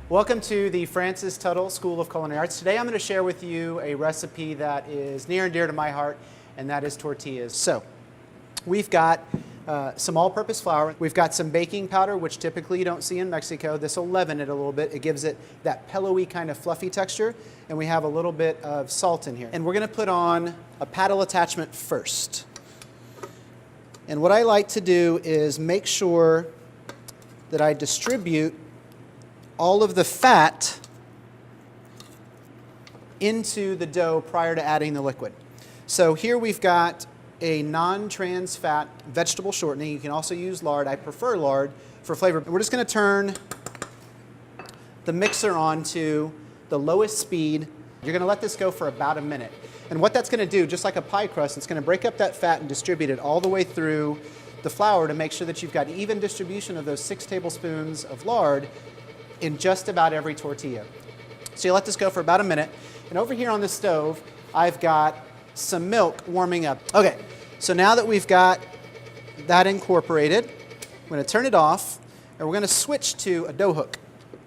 Welcome to the Francis Tuttle School of Culinary Arts. Today I'm going to share with you a recipe that is near and dear to my heart, and that is tortillas. So, we've got some all-purpose flour. We've got some baking powder, which typically you don't see in Mexico. This will leaven it a little bit. It gives it that pillowy kind of fluffy texture. And we have a little bit of salt in here. And we're going to put on a paddle attachment first. And what I like to do is make sure that I distribute all of the fat into the dough prior to adding the liquid. So here we've got a non-trans fat vegetable shortening. You can also use lard. I prefer lard for flavor. We're just going to turn the mixer on to the lowest speed. You're going to let this go for about a minute. And what that's going to do, just like a pie crust, it's going to break up that fat and distribute it all the way through the flour to make sure that you've got even distribution of those 6 tablespoons of lard in just about every tortilla. So you let this go for about a minute. And over here on the stove, I've got some milk warming up. Okay, so now that we've got that incorporated, I'm going to turn it off, and we're going to switch to a dough hook.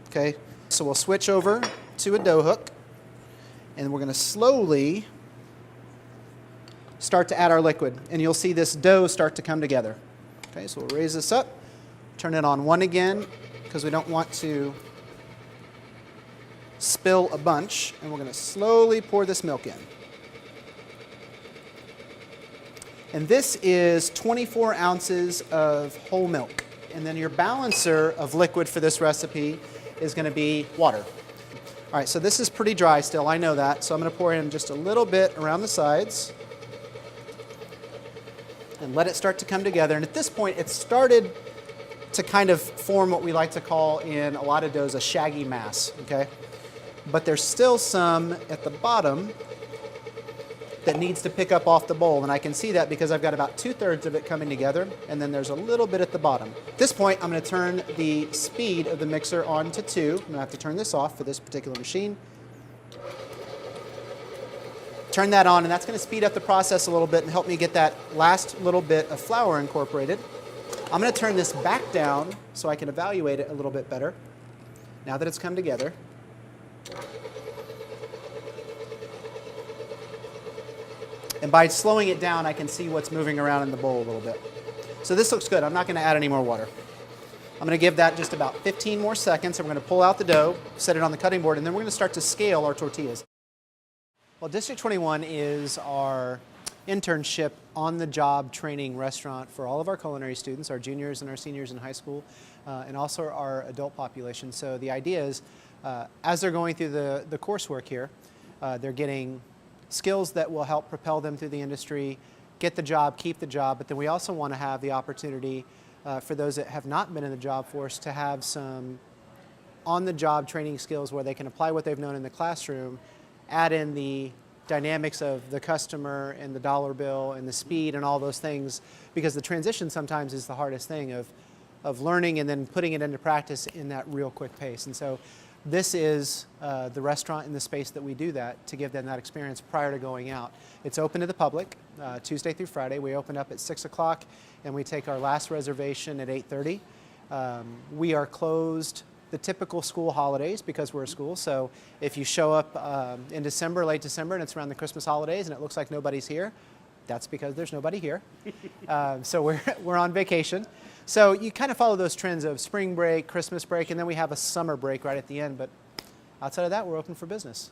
Okay, so we'll switch over to a dough hook, and we're going to slowly start to add our liquid. And you'll see this dough start to come together. Okay, so we'll raise this up, turn it on one again, because we don't want to spill a bunch, and we're going to slowly pour this milk in. And this is 24 ounces of whole milk. And then your balancer of liquid for this recipe is going to be water. All right, so this is pretty dry still, I know that, so I'm going to pour in just a little bit around the sides and let it start to come together. And at this point, it's started to kind of form what we like to call in a lot of doughs a shaggy mass, okay? But there's still some at the bottom that needs to pick up off the bowl, and I can see that because I've got about 2/3 of it coming together, and then there's a little bit at the bottom. At this point, I'm going to turn the speed of the mixer on to 2. I'm going to have to turn this off for this particular machine. Turn that on, and that's going to speed up the process a little bit and help me get that last little bit of flour incorporated. I'm going to turn this back down so I can evaluate it a little bit better now that it's come together. And by slowing it down, I can see what's moving around in the bowl a little bit. So this looks good. I'm not going to add any more water. I'm going to give that just about 15 more seconds. And we're going to pull out the dough, set it on the cutting board, and then we're going to start to scale our tortillas. Well, District 21 is our internship on-the-job training restaurant for all of our culinary students, our juniors and our seniors in high school, and also our adult population. So the idea is, as they're going through the coursework here, they're getting skills that will help propel them through the industry, get the job, keep the job, but then we also want to have the opportunity for those that have not been in the job force to have some on-the-job training skills where they can apply what they've known in the classroom, add in the dynamics of the customer and the dollar bill and the speed and all those things, because the transition sometimes is the hardest thing of learning and then putting it into practice in that real quick pace. And so this is the restaurant in the space that we do that to give them that experience prior to going out. It's open to the public Tuesday through Friday. We open up at 6 o'clock and we take our last reservation at 8:30. We are closed the typical school holidays because we're a school. So if you show up in December, late December, and it's around the Christmas holidays and it looks like nobody's here, that's because there's nobody here. So we're on vacation. So you kind of follow those trends of spring break, Christmas break, and then we have a summer break right at the end. But outside of that, we're open for business.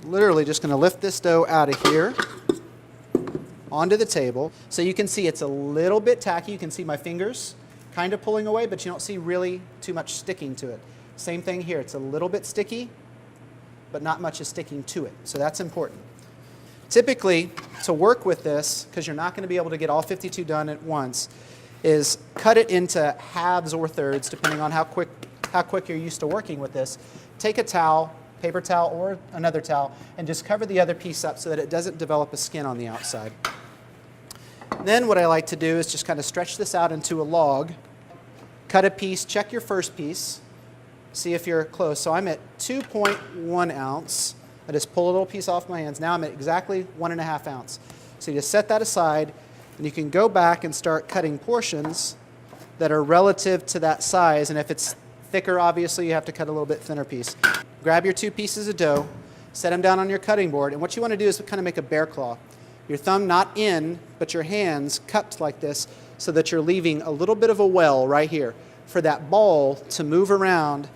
Literally just going to lift this dough out of here onto the table. So you can see it's a little bit tacky. You can see my fingers kind of pulling away, but you don't see really too much sticking to it. Same thing here. It's a little bit sticky, but not much is sticking to it. So that's important. Typically, to work with this, because you're not going to be able to get all 52 done at once, is cut it into halves or thirds, depending on how quick you're used to working with this. Take a towel, paper towel or another towel, and just cover the other piece up so that it doesn't develop a skin on the outside. Then what I like to do is just kind of stretch this out into a log, cut a piece, check your first piece, see if you're close. So I'm at 2.1 ounce. I just pull a little piece off my hands. Now I'm at exactly 1.5 ounce. So you just set that aside, and you can go back and start cutting portions that are relative to that size. And if it's thicker, obviously, you have to cut a little bit thinner piece. Grab your 2 pieces of dough, set them down on your cutting board, and what you want to do is kind of make a bear claw. Your thumb not in, but your hands cupped like this so that you're leaving a little bit of a well right here for that ball to move around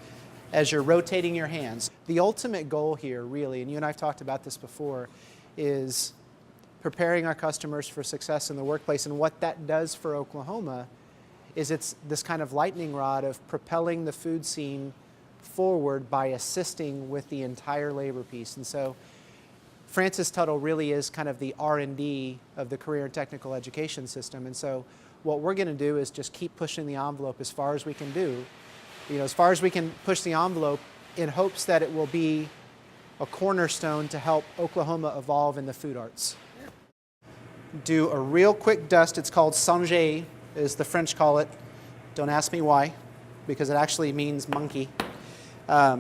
as you're rotating your hands. The ultimate goal here, really, and you and I have talked about this before, is preparing our customers for success in the workplace. And what that does for Oklahoma is it's this kind of lightning rod of propelling the food scene forward by assisting with the entire labor piece. And so Francis Tuttle really is kind of the R&D of the career and technical education system. And so what we're going to do is just keep pushing the envelope as far as we can do, as far as we can push the envelope in hopes that it will be a cornerstone to help Oklahoma evolve in the food arts. Do a real quick dust. It's called singe, as the French call it. Don't ask me why, because it actually means monkey. But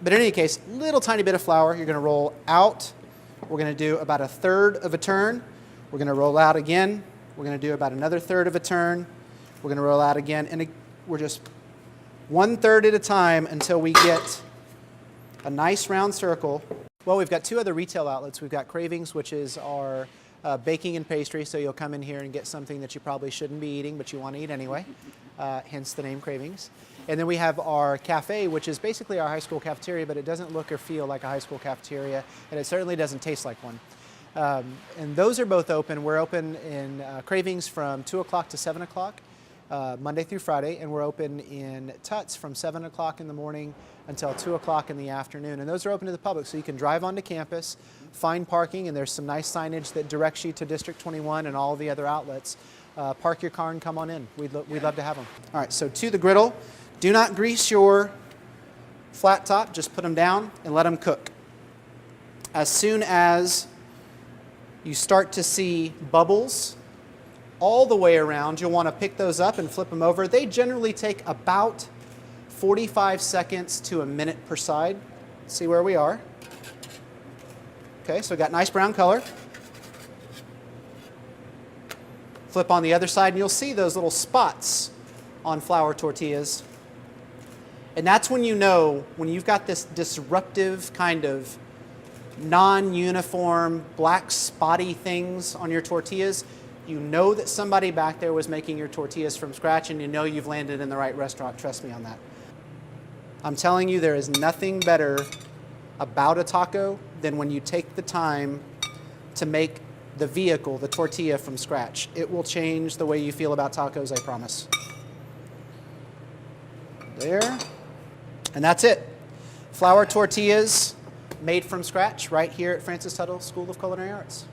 in any case, little tiny bit of flour. You're going to roll out. We're going to do about 1/3 of a turn. We're going to roll out again. We're going to do about another 1/3 of a turn. We're going to roll out again. And we're just 1/3 at a time until we get a nice round circle. Well, we've got 2 other retail outlets. We've got Cravings, which is our baking and pastry, so you'll come in here and get something that you probably shouldn't be eating, but you want to eat anyway, hence the name Cravings. And then we have our cafe, which is basically our high school cafeteria, but it doesn't look or feel like a high school cafeteria, and it certainly doesn't taste like one. And those are both open. We're open in Cravings from 2 o'clock to 7 o'clock, Monday through Friday, and we're open in Tuts from 7 o'clock in the morning until 2 o'clock in the afternoon. And those are open to the public, so you can drive onto campus, find parking, and there's some nice signage that directs you to District 21 and all the other outlets. Park your car and come on in. We'd love to have them. All right, so to the griddle. Do not grease your flat top. Just put them down and let them cook. As soon as you start to see bubbles all the way around, you'll want to pick those up and flip them over. They generally take about 45 seconds to a minute per side. See where we are. Okay, so we got nice brown color. Flip on the other side and you'll see those little spots on flour tortillas. And that's when you know, when you've got this disruptive kind of non-uniform black spotty things on your tortillas, you know that somebody back there was making your tortillas from scratch, and you know you've landed in the right restaurant. Trust me on that. I'm telling you, there is nothing better about a taco than when you take the time to make the vehicle, the tortilla, from scratch. It will change the way you feel about tacos, I promise. There. And that's it. Flour tortillas made from scratch right here at Francis Tuttle School of Culinary Arts.